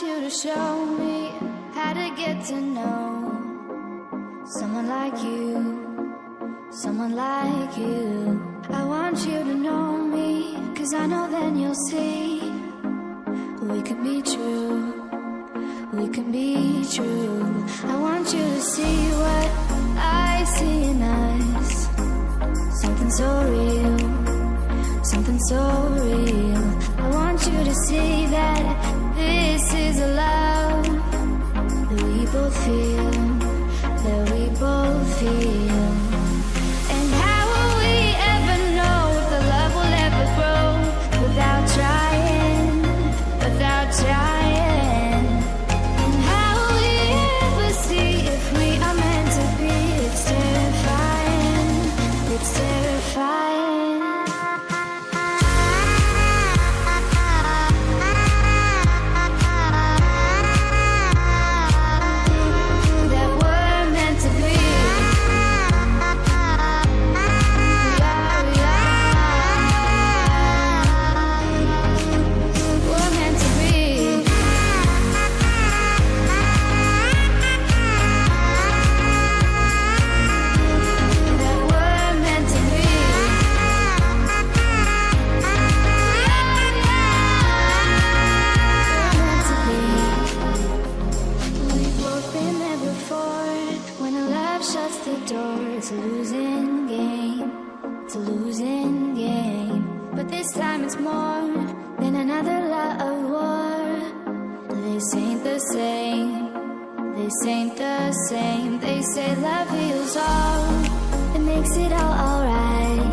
want you to show me how to get to know someone like you, someone like you. I want you to know me, 'cause I know then you'll see we could be true, we can be true. I want you to see what I see in us, something so real, something so real. I want you to see that this is a love that we both feel, that we both feel. And how will we ever know if the love will ever grow without trying, without trying? And how will we ever see if we are meant to be? It's terrifying, it's terrifying. It's a losing game, it's a losing game. But this time it's more than another love war. This ain't the same, this ain't the same. They say love heals all, it makes it all alright.